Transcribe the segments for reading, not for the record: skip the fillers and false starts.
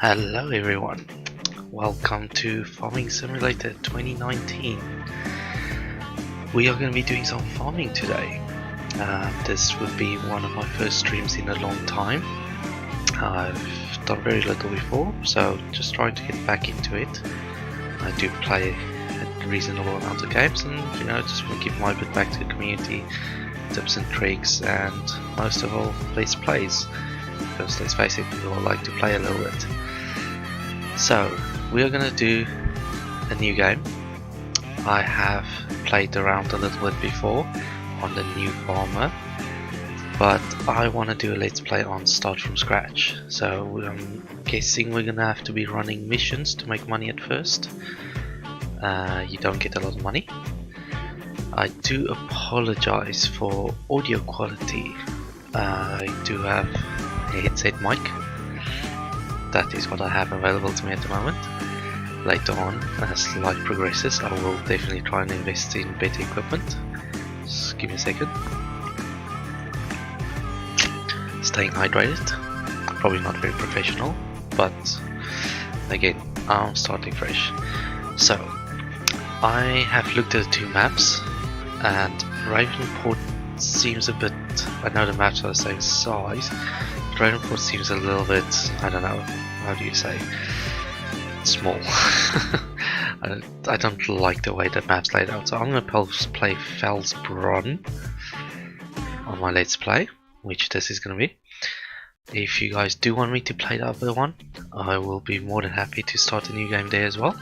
Hello everyone, welcome to Farming Simulator 2019. We are going to be doing some farming today. This would be one of my first streams in a long time. I've done very little before, so just trying to get back into it. I do play a reasonable amount of games and just want to give my bit back to the community, tips and tricks, and most of all, let's plays. Because let's face it, we all like to play a little bit. So, we are going to do a new game. I have played around a little bit before on the new farmer, but I want to do a let's play on start from scratch. So I'm guessing we're going to have to be running missions to make money at first. You don't get a lot of money. I do apologize for audio quality. I do have a headset mic. That is what I have available to me at the moment. Later on, as life progresses, I will definitely try and invest in better equipment. Just give me a second. Staying hydrated. Probably not very professional, but again, I'm starting fresh. So, I have looked at the two maps, and Ravenport seems a bit, I know the maps are the same size, but Ravenport seems a little bit, I don't know, how do you say, small. I don't like the way the map's laid out, so I'm going to play Felsbrunn on my let's play, which this is going to be. If you guys do want me to play the other one, I will be more than happy to start a new game there as well,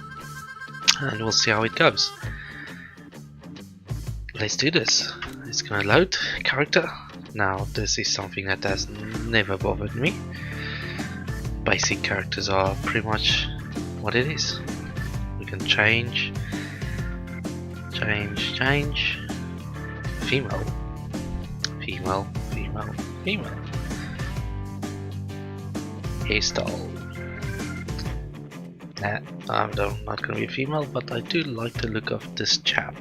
and we'll see how it goes. Let's do this. It's going to load character. Now this is something that has never bothered me. Basic characters are pretty much what it is. We can change. Female. Hairstyle. Nah, I'm not going to be a female, but I do like the look of this chap.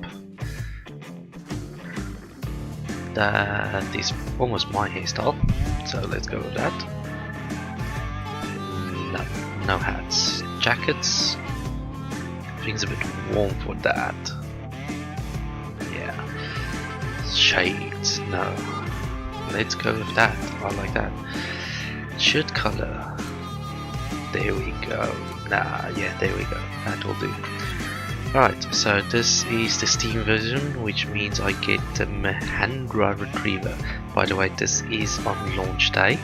That is almost my hairstyle, so let's go with that. No hats. Jackets. Things a bit warm for that. Yeah. Shades. No. Let's go with that. I like that. Shirt color. There we go. Yeah, there we go. That will do. Alright, so this is the Steam version, which means I get the Mahandra Retriever. By the way, this is on launch day.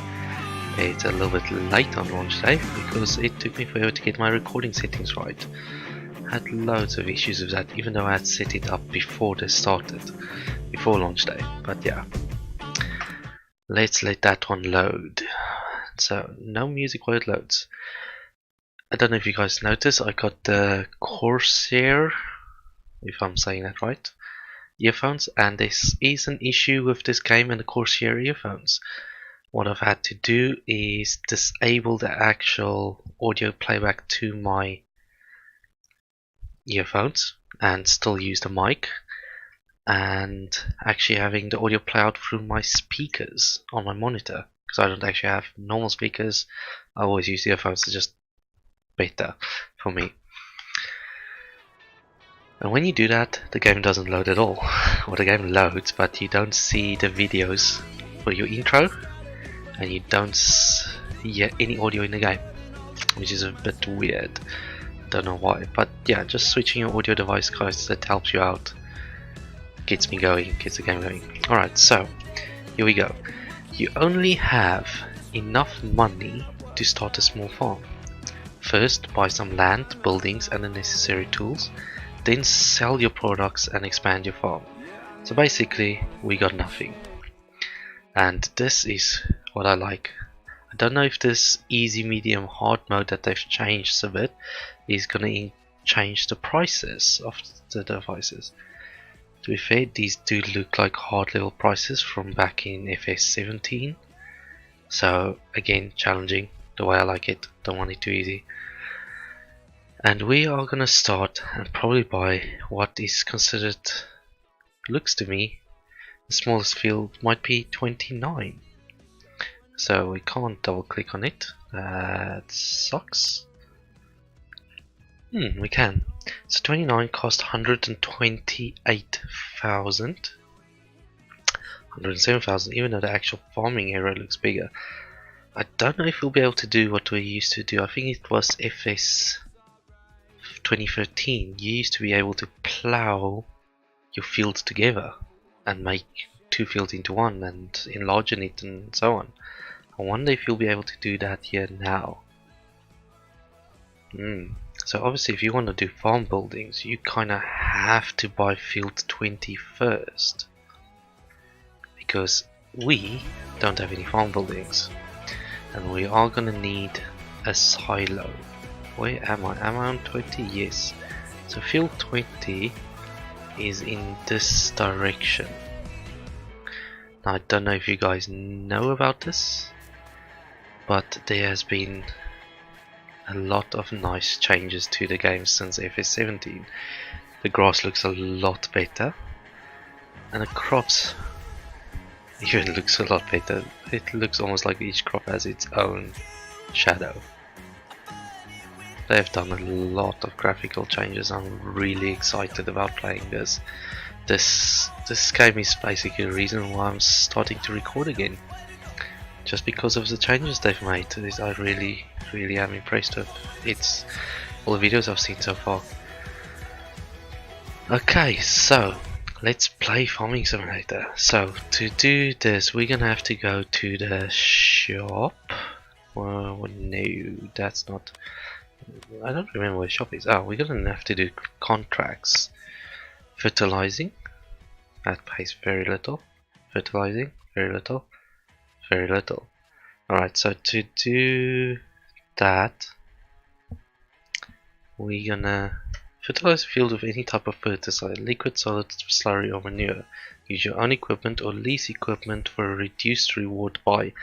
It's a little bit late on launch day because it took me forever to get my recording settings right. I had loads of issues with that, even though I had set it up before this started, before launch day. But yeah, let's let that one load. So no music while it loads. I don't know if you guys noticed, I got the Corsair, if I'm saying that right, earphones, and this is an issue with this game and the Corsair earphones. What I've had to do is disable the actual audio playback to my earphones and still use the mic, and actually having the audio play out through my speakers on my monitor, because I don't actually have normal speakers. I always use the earphones, to just better for me. And when you do that, the game doesn't load at all. Or the game loads, but you don't see the videos for your intro, and you don't hear any audio in the game, which is a bit weird. Don't know why, but yeah, just switching your audio device, guys, that helps you out. Gets me going, gets the game going. Alright, so here we go. You only have enough money to start a small farm. First, buy some land, buildings and the necessary tools, then sell your products and expand your farm. So basically, we got nothing. And this is what I like. I don't know if this easy, medium, hard mode that they've changed a bit is gonna change the prices of the devices. To be fair, these do look like hard level prices from back in FS17. So again, challenging. The way I like it, don't want it too easy. And we are gonna start and probably buy what is considered, looks to me, the smallest field might be 29. So we can't double click on it That sucks. We can. So 29 cost 128,000. 107,000, even though the actual farming area looks bigger. I don't know if we'll be able to do what we used to do. I think it was FS 2013. You used to be able to plow your fields together and make two fields into one and enlarge it and so on. I wonder if you'll be able to do that here now. So obviously if you want to do farm buildings, you kind of have to buy field 20 first, because we don't have any farm buildings, and we are going to need a silo. Where am I? Am I on 20? Yes. So field 20 is in this direction. Now I don't know if you guys know about this, but there has been a lot of nice changes to the game since FS17. The grass looks a lot better, and the crops even looks a lot better. It looks almost like each crop has its own shadow. They've done a lot of graphical changes. I'm really excited about playing this. This game is basically the reason why I'm starting to record again. Just because of the changes they've made. I really am impressed with it's all the videos I've seen so far. Okay, so let's play Farming Simulator. So to do this, we're gonna have to go to the shop. Well, no, that's not. I don't remember where the shop is. Oh, we're gonna have to do contracts. Fertilizing, that pays very little. Fertilizing, very little. Very little. Alright, so to do that, we're gonna fertilize a field with any type of fertilizer, liquid, solid, slurry or manure. Use your own equipment or lease equipment for a reduced reward by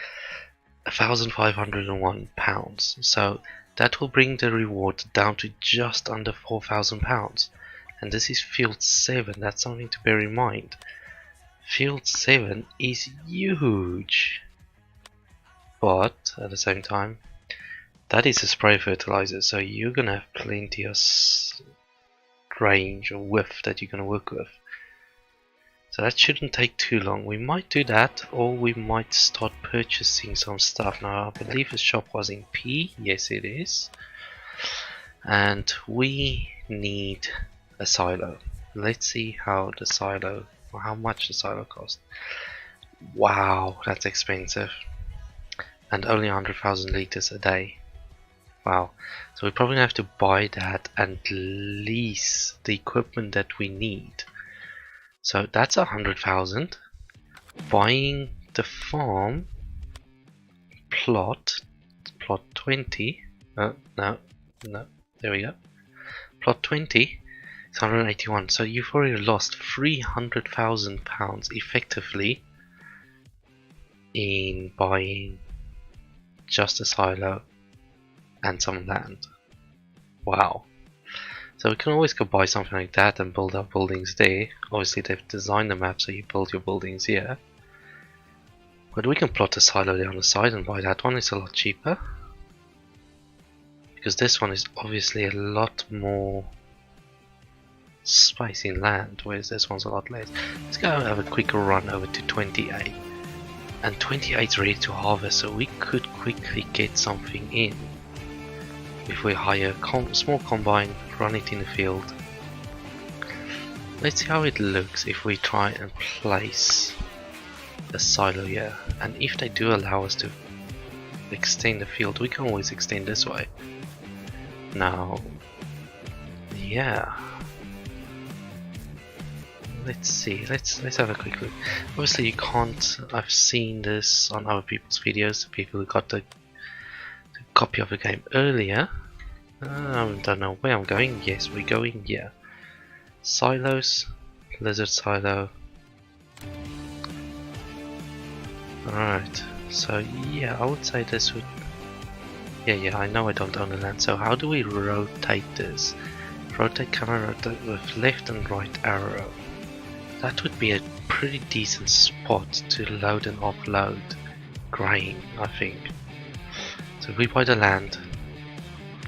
1,501 pounds. So that will bring the reward down to just under 4,000 pounds. And this is field 7, that's something to bear in mind. Field 7 is huge. But at the same time, that is a spray fertilizer, so you're gonna have plenty of range or width that you're gonna work with. So that shouldn't take too long. We might do that, or we might start purchasing some stuff. Now I believe the shop was in P. Yes, it is. And we need a silo. Let's see how the silo, or how much the silo costs. Wow, that's expensive. And only 100,000 liters a day. Wow. So we're probably gonna have to buy that and lease the equipment that we need. So that's 100,000. Buying the farm plot 20. No, there we go. Plot 20 is 181. So you've already lost 300,000 pounds effectively in buying just a silo and some land. Wow. So we can always go buy something like that and build our buildings there. Obviously they've designed the map so you build your buildings here. But we can plot a silo there on the side and buy that one. It's a lot cheaper. Because this one is obviously a lot more space in land, whereas this one's a lot less. Let's go have a quick run over to 28. And 28 is ready to harvest, so we could quickly get something in. If we hire a small combine, run it in the field. Let's see how it looks if we try and place a silo here. And if they do allow us to extend the field, we can always extend this way. Now, yeah. Let's see, let's have a quick look. Obviously you can't, I've seen this on other people's videos, people who got the copy of the game earlier. I don't know where I'm going. Yes, we're going here. Silos, lizard silo. Alright, so yeah, I would say this would... Yeah, I know I don't own the land, so how do we rotate this? Rotate camera, rotate with left and right arrow. That would be a pretty decent spot to load and offload grain, I think. So if we buy the land,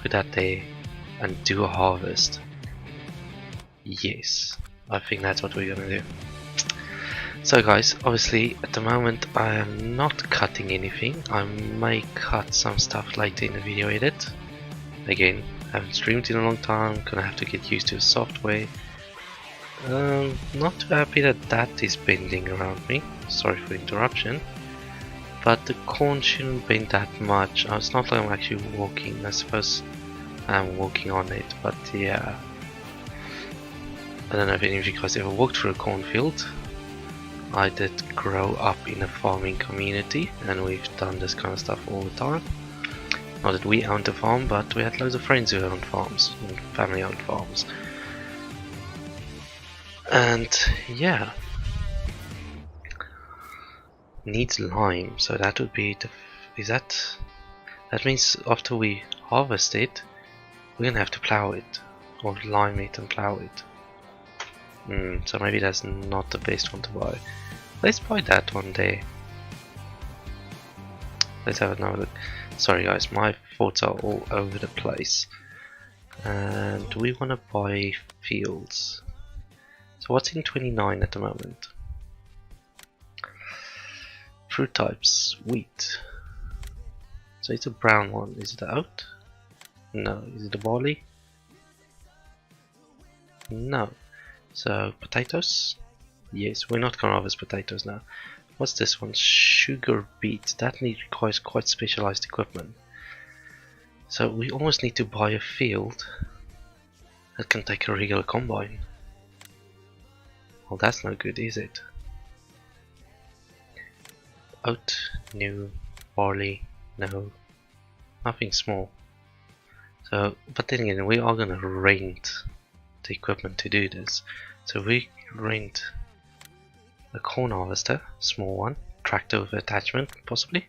put that there, and do a harvest. Yes, I think that's what we're gonna do. So guys, obviously at the moment I am not cutting anything. I may cut some stuff later in the video edit. Again, I haven't streamed in a long time, gonna have to get used to the software. Not too happy that that is bending around me. Sorry for the interruption. But the corn shouldn't bend that much. It's not like I'm actually walking. I suppose I'm walking on it, but yeah. I don't know if any of you guys ever walked through a cornfield. I did grow up in a farming community, and we've done this kind of stuff all the time. Not that we owned a farm, but we had loads of friends who owned farms, and family owned farms. And yeah, needs lime, so that would be the, that means after we harvest it, we're gonna have to plow it, or lime it and plow it. So maybe that's not the best one to buy. Let's buy that one there. Let's have another look. Sorry guys, my thoughts are all over the place. And we want to buy fields. So what's in 29 at the moment? Fruit types, wheat. So it's a brown one. Is it the oat? No. Is it the barley? No. So potatoes? Yes, we're not gonna harvest potatoes now. What's this one? Sugar beets. That requires quite specialized equipment. So we almost need to buy a field that can take a regular combine. Well, that's no good, is it? Oat, no. Barley, no. Nothing small. So, but then again, we are gonna rent the equipment to do this. So we rent a corn harvester, small one, tractor with attachment possibly.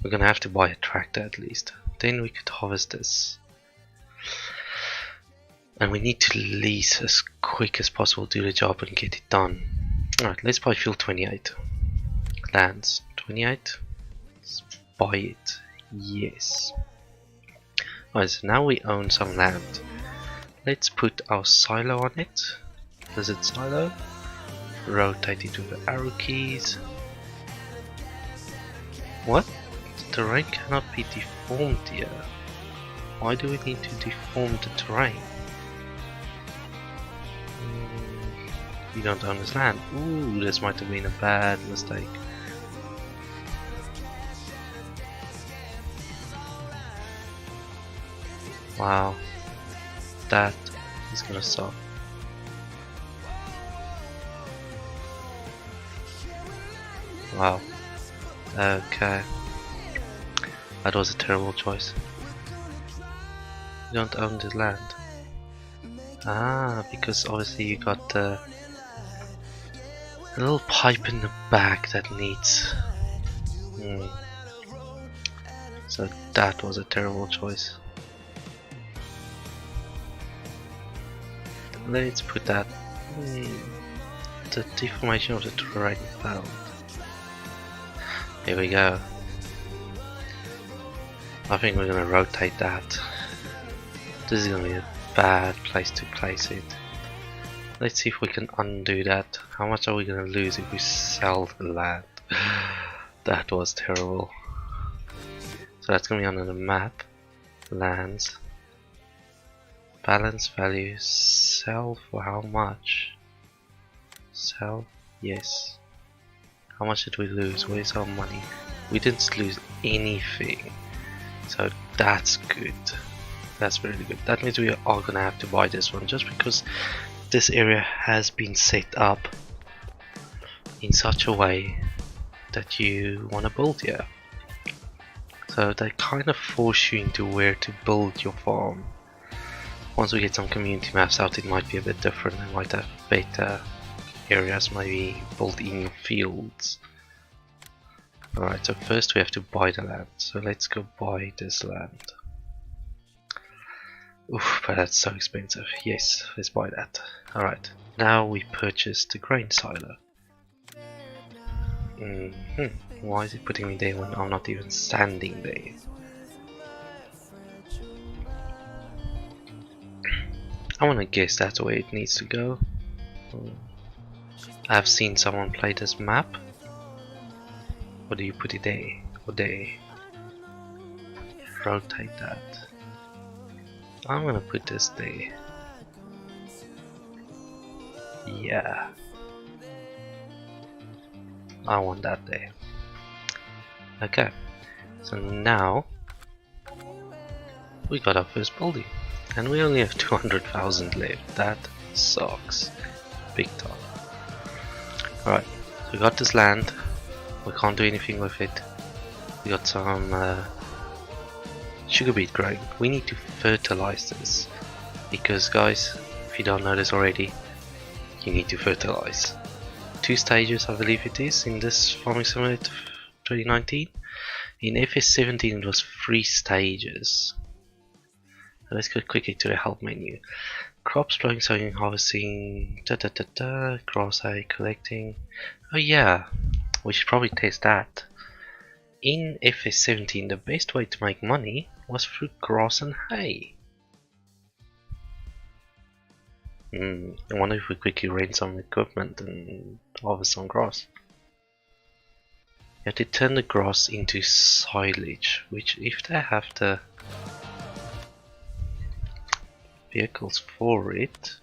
We're gonna have to buy a tractor at least. Then we could harvest this. And we need to lease as quick as possible, do the job and get it done. Alright, let's buy field 28. Lands 28. Let's buy it. Yes. Alright, so now we own some land. Let's put our silo on it. Visit silo. Rotate it with the arrow keys. What? The terrain cannot be deformed here. Why do we need to deform the terrain? You don't own this land. Ooh, this might have been a bad mistake. Wow. That is gonna suck. Wow. Okay. That was a terrible choice. You don't own this land. Ah, because obviously you got a little pipe in the back that needs. So that was a terrible choice. Let's put that. The deformation of the terrain found. Here we go. I think we're gonna rotate that. This is gonna be a bad place to place it. Let's see if we can undo that. How much are we gonna lose if we sell the land? That was terrible. So that's gonna be under the map. Lands. Balance value. Sell for how much? Sell. Yes. How much did we lose? Where's our money? We didn't lose anything. So that's good. That's really good. That means we are gonna have to buy this one just because this area has been set up in such a way that you want to build here. So they kind of force you into where to build your farm. Once we get some community maps out, it might be a bit different. They might have better areas maybe built in your fields. Alright, so first we have to buy the land. So let's go buy this land. Oof, but that's so expensive. Yes, let's buy that. Alright, now we purchase the grain silo. Why is it putting me there when I'm not even standing there? I want to guess that's where it needs to go. I've seen someone play this map. Or do you put it there? Or there? Rotate that. I'm gonna put this there. Yeah. I want that there. Okay. So now we got our first building. And we only have 200,000 left. That sucks. Big time. Alright. So we got this land. We can't do anything with it. We got some sugar beet growing. We need to fertilize this. Because guys, if you don't know this already, you need to fertilize. 2 stages I believe it is in this Farming Simulator 2019. In FS17 it was 3 stages. Let's go quickly to the help menu. Crops, plowing, sowing, harvesting, grass hay, collecting. Oh yeah, we should probably test that. In FS17 the best way to make money was through grass and hay. I wonder if we quickly rent some equipment and harvest some grass. You have to turn the grass into silage, which if they have the vehicles for it.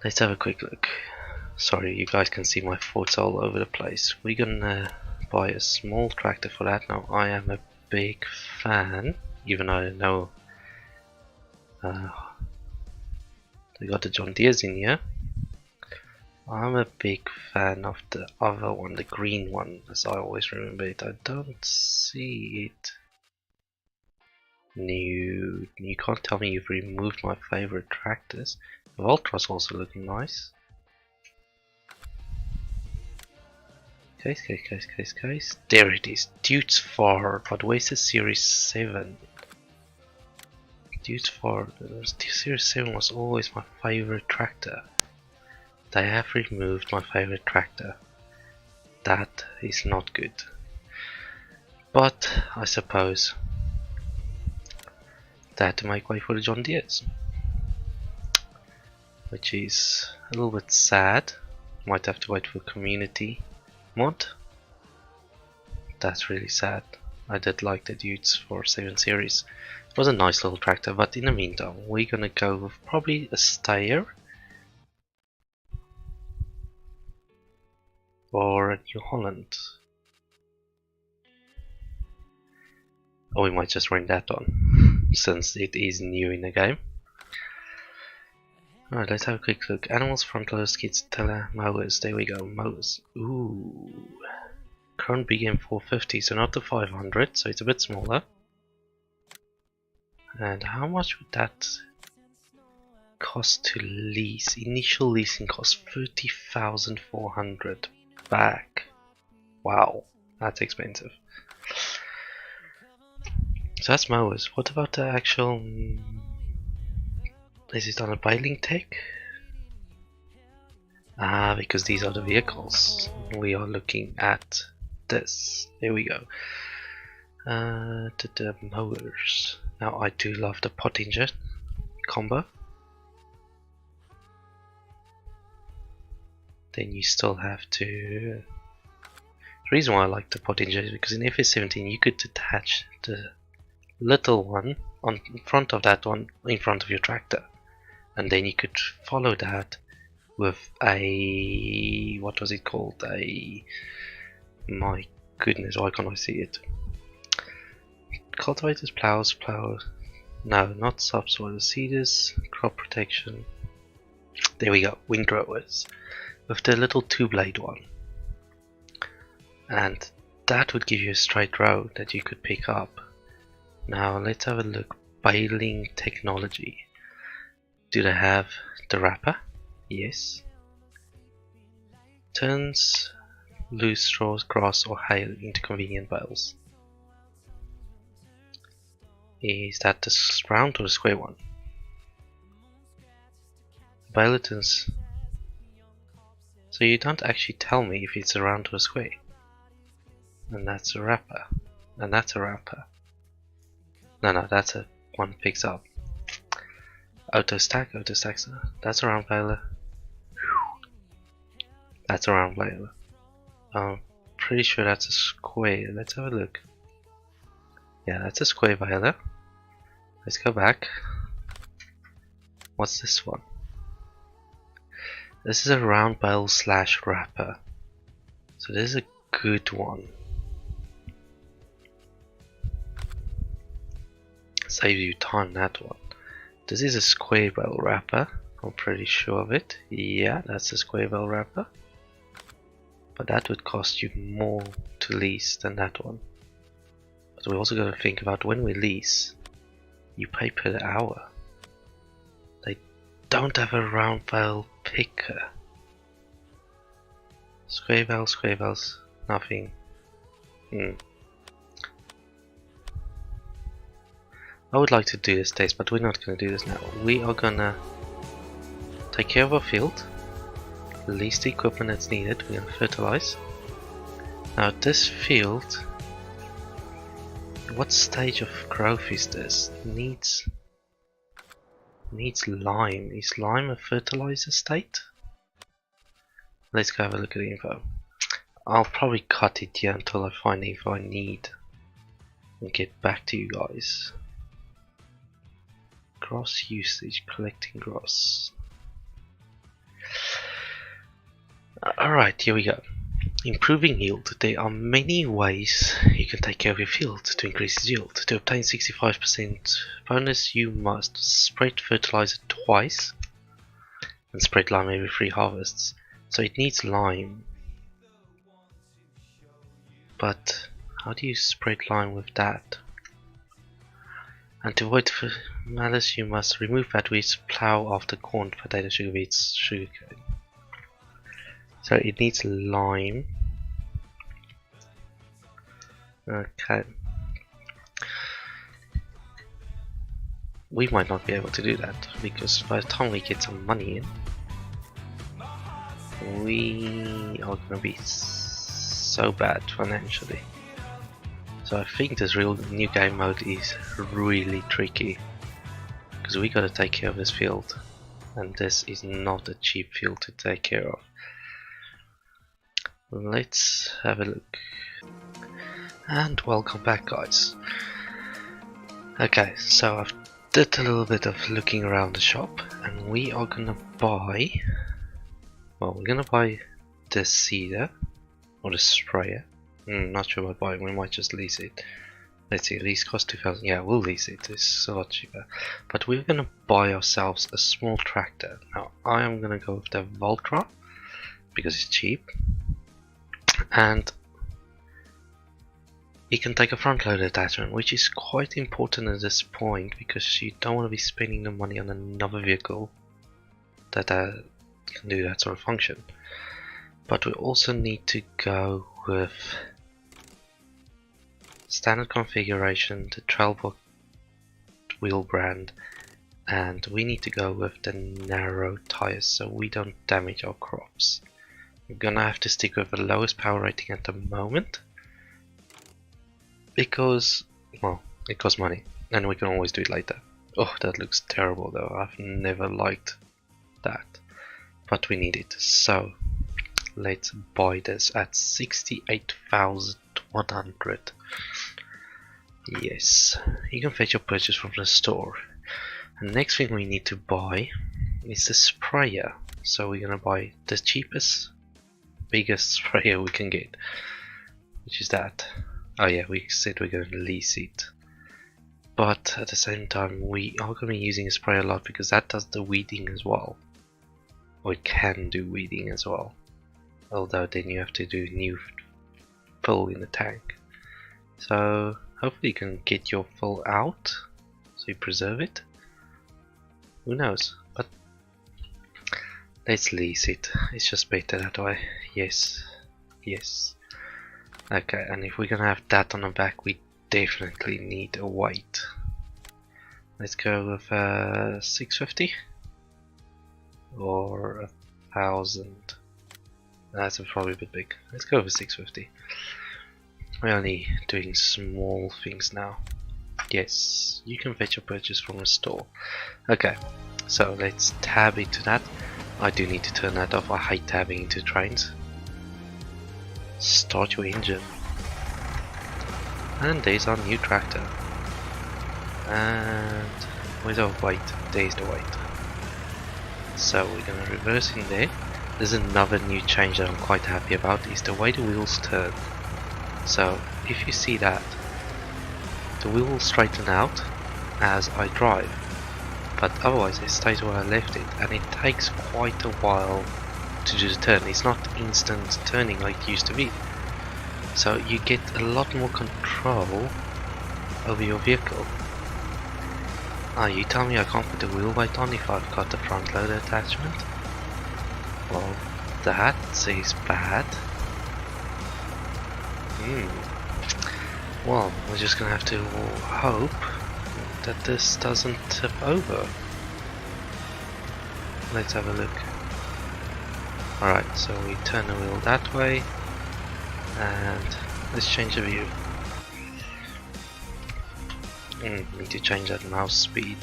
Let's have a quick look. Sorry, you guys can see my thoughts all over the place. We're gonna buy a small tractor for that. Now I am a big fan, even though I know they got the John Deere's in here. I'm a big fan of the other one, the green one, as I always remember it. I don't see it. No, you can't tell me you've removed my favorite tractors. The Voltra's also looking nice. Case. There it is. Dude's Far. But where's the Series 7? Dude's Far. The Series 7 was always my favorite tractor. They have removed my favorite tractor. That is not good. But I suppose they had to make way for the John Deere's, which is a little bit sad. Might have to wait for community mod. That's really sad. I did like the Dudes for 7 series. It was a nice little tractor, but in the meantime we're gonna go with probably a Steyr or a New Holland. Or we might just rent that on, since it is new in the game. Alright, let's have a quick look. Animals, front loader, skids, teller, mowers. There we go, mowers. Ooh. Current BM 450, so not the 500, so it's a bit smaller. And how much would that cost to lease? Initial leasing cost 30,400 back. Wow, that's expensive. So that's mowers. What about the actual... Is it on a baling tech? Ah, because these are the vehicles. We are looking at this. There we go. The mowers. Now I do love the Pottinger combo. Then you still have to... The reason why I like the Pottinger is because in FS17 you could attach the little one on front of that one in front of your tractor, and then you could follow that with a... what was it called? A... my goodness, why can't I see it? Cultivators, plows, no, not subsoil, seeders, crop protection. There we go, windrowers with the little 2-blade one, and that would give you a straight row that you could pick up. Now let's have a look. Baling technology. Do they have the wrapper? Yes. Turns loose straws, grass or hay into convenient bales. Is that the round or the square one? Bale turns. So So you don't actually tell me if it's a round or a square. And that's a wrapper. And that's a wrapper. No, that's a one picks up. Auto stack, that's a round baler. That's a round baler. I'm pretty sure that's a square. Let's have a look. Yeah, that's a square baler. Let's go back. What's this one? This is a round bale slash wrapper. So this is a good one. Save you time, that one. This is a square bale wrapper. I'm pretty sure of it. Yeah, that's a square bale wrapper. But that would cost you more to lease than that one. But we also got to think about when we lease, you pay per hour. They don't have a round bale picker. Square bales, nothing. I would like to do this test, but we're not going to do this now. We are going to take care of our field, lease the equipment that's needed. We're going to fertilize. Now this field, what stage of growth is this? Needs lime. Is lime a fertilizer state? Let's go have a look at the info. I'll probably cut it here until I find the info I need and get back to you guys. Gross usage, collecting gross. Alright, here we go. Improving yield. There are many ways you can take care of your field to increase its yield. To obtain 65% bonus, you must spread fertilizer twice and spread lime every 3 harvests. So it needs lime. But how do you spread lime with that? And to avoid malice, you must remove bad weeds, plow after corn, potato, sugar beets, sugarcane. So it needs lime. Okay. We might not be able to do that because by the time we get some money in, we are going to be so bad financially. So I think this real new game mode is really tricky because we gotta take care of this field, and this is not a cheap field to take care of. Let's have a look. And welcome back, guys. Okay, so I've did a little bit of looking around the shop, and we are gonna buy, well, we're gonna buy the seeder or the sprayer. Not sure about buying, we might just lease it. Let's see, lease cost 2,000. Yeah, we'll lease it, it's a lot cheaper. But we're gonna buy ourselves a small tractor. Now I am gonna go with the Voltra because it's cheap, and it can take a front loader attachment, which is quite important at this point because you don't want to be spending the money on another vehicle that can do that sort of function. But we also need to go with standard configuration, the Trailbook wheel brand, and we need to go with the narrow tires so we don't damage our crops. We're gonna have to stick with the lowest power rating at the moment because, well, it costs money and we can always do it later. Oh, that looks terrible though. I've never liked that, but we need it. So let's buy this at 68,100. Yes, you can fetch your purchase from the store. The next thing we need to buy is the sprayer. So we're gonna buy the cheapest, biggest sprayer we can get, which is that. Oh yeah, we said we're gonna lease it, but at the same time we are gonna be using a sprayer a lot because that does the weeding as well, or it can do weeding as well. Although then you have to do new fill in the tank. So hopefully you can get your fill out so you preserve it. Who knows, but let's lease it. It's just better that way. Yes, yes. Okay, and if we're gonna have that on the back, we definitely need a weight. Let's go with 650 or 1,000. That's probably a bit big. Let's go for 650. We're only doing small things now. Yes, you can fetch your purchase from a store. Okay, so let's tab into that. I do need to turn that off. I hate tabbing into trains. Start your engine. And there's our new tractor. And where's our weight? There's the weight. So we're gonna reverse in there. There's another new change that I'm quite happy about, is the way the wheels turn. So if you see that, the wheel will straighten out as I drive, but otherwise it stays where I left it, and it takes quite a while to do the turn. It's not instant turning like it used to be. So you get a lot more control over your vehicle. You tell me I can't put the wheel weight on if I've got the front loader attachment? Well, that is bad. Well, we're just gonna have to hope that this doesn't tip over. Let's have a look. Alright, so we turn the wheel that way, and let's change the view. Need to change that mouse speed.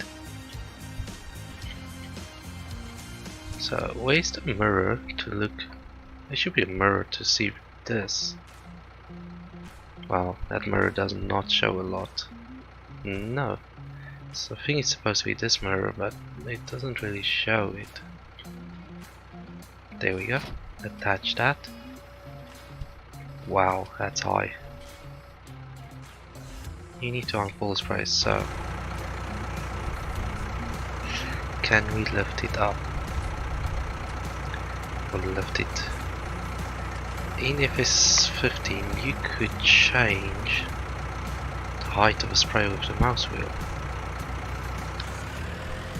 So where's the mirror to look? There should be a mirror to see this. Well, that mirror does not show a lot. No. So I think it's supposed to be this mirror, but it doesn't really show it. There we go. Attach that. Wow, that's high. You need to unfold spray, so can we lift it up? We'll lift it. Even if it's 15, you could change the height of a sprayer with the mouse wheel.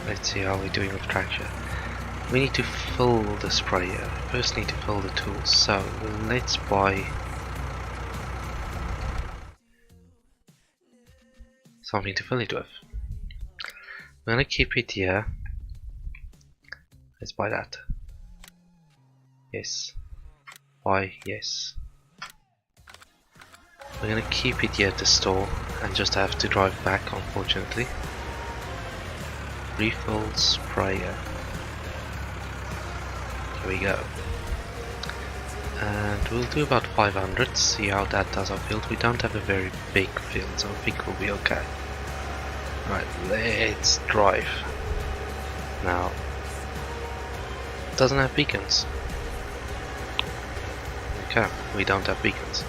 Let's see how we're doing with traction. We need to fill the sprayer. First need to fill the tools, so let's buy something to fill it with. I'm gonna keep it here. Let's buy that. Yes. Buy, yes. We're gonna keep it here at the store and just have to drive back, unfortunately. Refill sprayer. Here we go. And we'll do about 500, see how that does our field. We don't have a very big field, so I think we'll be okay. Right, let's drive. Now, it doesn't have beacons. Okay, we don't have beacons.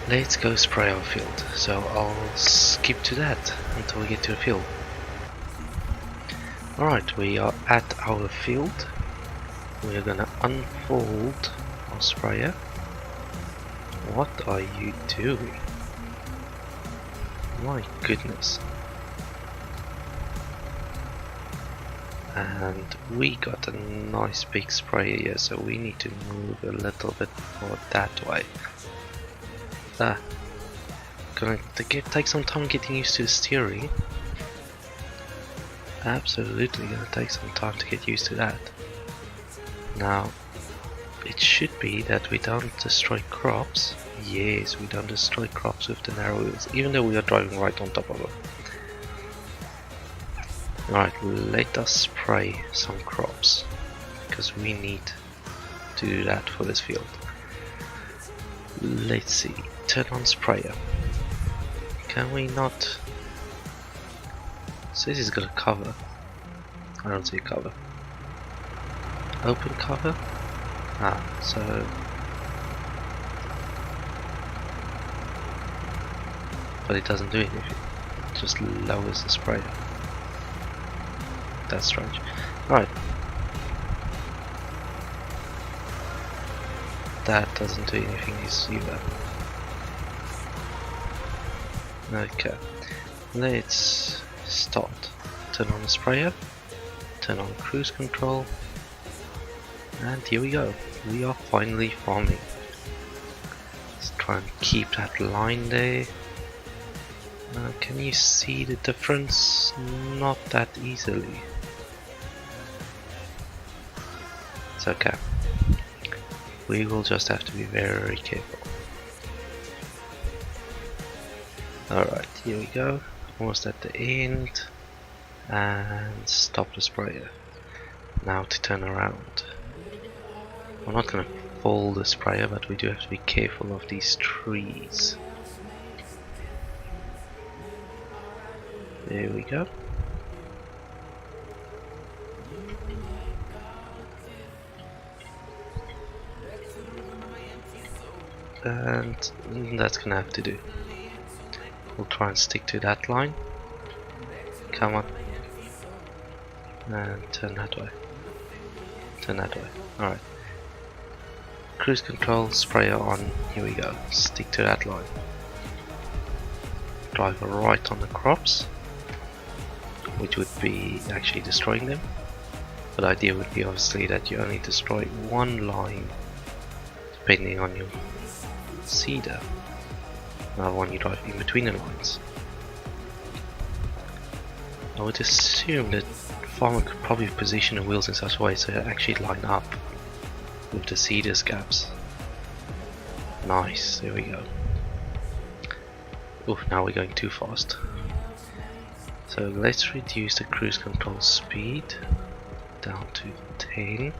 Let's go spray our field. So I'll skip to that until we get to the field. Alright, we are at our field. We are gonna unfold our sprayer. What are you doing? My goodness. And we got a nice big sprayer here, so we need to move a little bit more that way. Gonna take some time getting used to the steering. Absolutely gonna take some time to get used to that. Now, it should be that we don't destroy crops. Yes, we don't destroy crops with the narrow wheels, even though we are driving right on top of them. Alright, let us spray some crops, because we need to do that for this field. Let's see, turn on sprayer. Can we not? It says it's got a cover. I don't see a cover. Open cover? So but it doesn't do anything. It just lowers the sprayer. That's strange. Alright. That doesn't do anything either. Okay. Let's start. Turn on the sprayer. Turn on cruise control. And here we go. We are finally farming. Let's try and keep that line there. Can you see the difference? Not that easily. It's okay. We will just have to be very careful. Alright, here we go. Almost at the end. And stop the sprayer. Now to turn around. I'm not going to fold the sprayer, but we do have to be careful of these trees. There we go. And that's going to have to do. We'll try and stick to that line. Come on. And turn that way. Turn that way. Alright. Cruise control, sprayer on. Here we go. Stick to that line. Drive right on the crops, which would be actually destroying them. But the idea would be obviously that you only destroy one line depending on your seeder. Another one you drive in between the lines. I would assume that the farmer could probably position the wheels in such a way so they actually line up with the seeders gaps. Nice, there we go. Oof, now we're going too fast. So let's reduce the cruise control speed down to 10.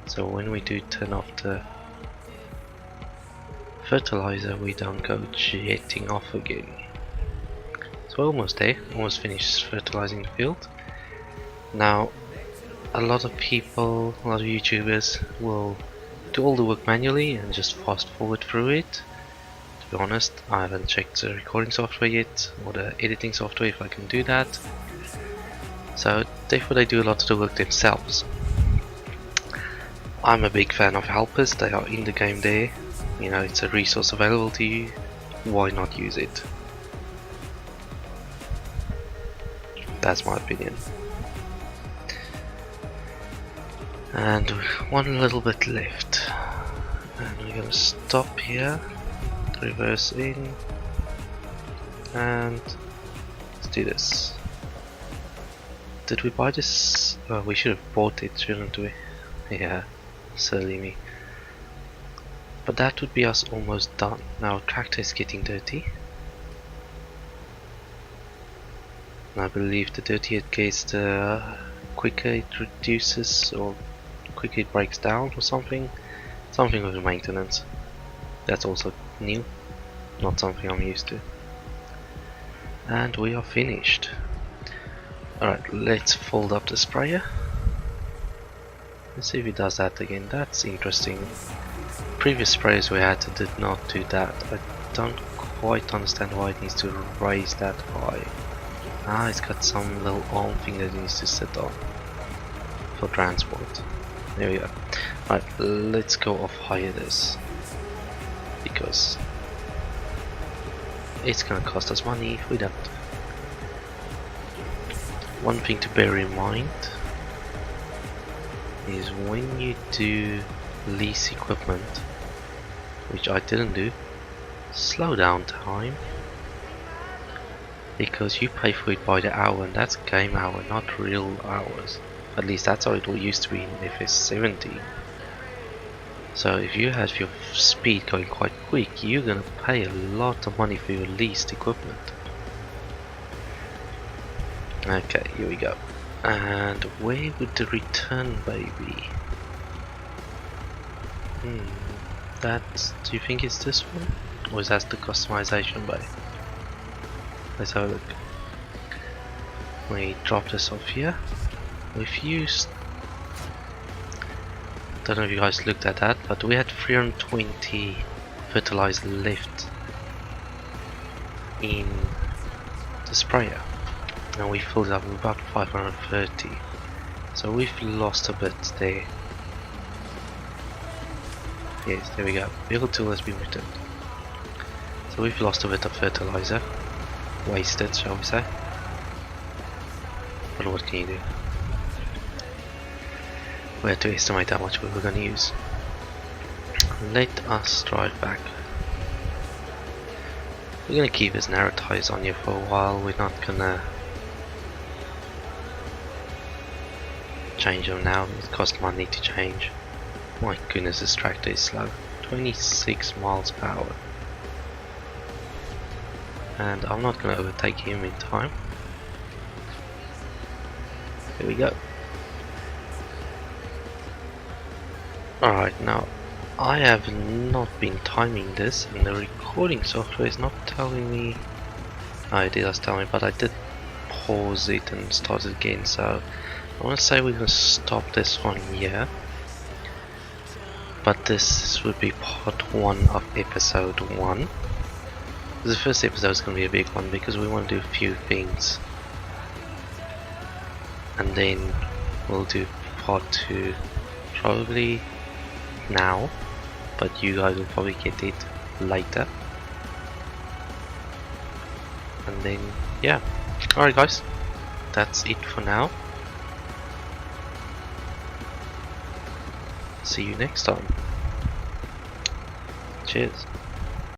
So when we do turn off the fertilizer, we don't go jetting off again. So we're almost there, almost finished fertilizing the field. Now a lot of people, a lot of YouTubers will do all the work manually and just fast forward through it. To be honest, I haven't checked the recording software yet or the editing software if I can do that. So therefore they do a lot of the work themselves. I'm a big fan of helpers, they are in the game there. You know, it's a resource available to you, why not use it? That's my opinion. And one little bit left. And we're gonna stop here, reverse in, and let's do this. Did we buy this? Oh, we should have bought it, shouldn't we? Yeah, silly me. But that would be us almost done. Now tractor is getting dirty. And I believe the dirtier it gets, the quicker it reduces or quicker it breaks down or something. Something with the maintenance. That's also new. Not something I'm used to. And we are finished. Alright, let's fold up the sprayer. Let's see if it does that again. That's interesting. Previous sprayers we had did not do that. I don't quite understand why it needs to raise that high. Ah, it's got some little arm thing that it needs to sit on for transport. There we go. Right, let's go off higher this, because it's gonna cost us money if we don't. One thing to bear in mind is when you do lease equipment, which I didn't do, slow down time, because you pay for it by the hour, and that's game hour, not real hours. At least that's how it used to be in FS17. So if you have your speed going quite quick, you're gonna pay a lot of money for your leased equipment. Okay, here we go. And where would the return bay be? Do you think it's this one? Or is that the customization bay? Let's have a look. We drop this off here. We've used, don't know if you guys looked at that, but we had 320 fertilizer left in the sprayer. Now we filled it up with about 530. So we've lost a bit there. Yes, there we go. Vehicle tool has been returned. So we've lost a bit of fertilizer. Wasted, shall we say. But what can you do? We had to estimate how much we were going to use. Let us drive back. We're going to keep his narrow tires on here for a while. We're not going to change them now. It costs money to change. My goodness, this tractor is slow. 26 miles per hour. And I'm not going to overtake him in time. Here we go. Alright, now I have not been timing this, and the recording software is not telling me. Oh, it does tell me, but I did pause it and start it again, so I want to say we're going to stop this one here. But this would be part 1 of episode 1. The first episode is going to be a big one because we want to do a few things. And then we'll do part 2 probably now, but you guys will probably get it later. And then, yeah. Alright guys, that's it for now. See you next time. Cheers.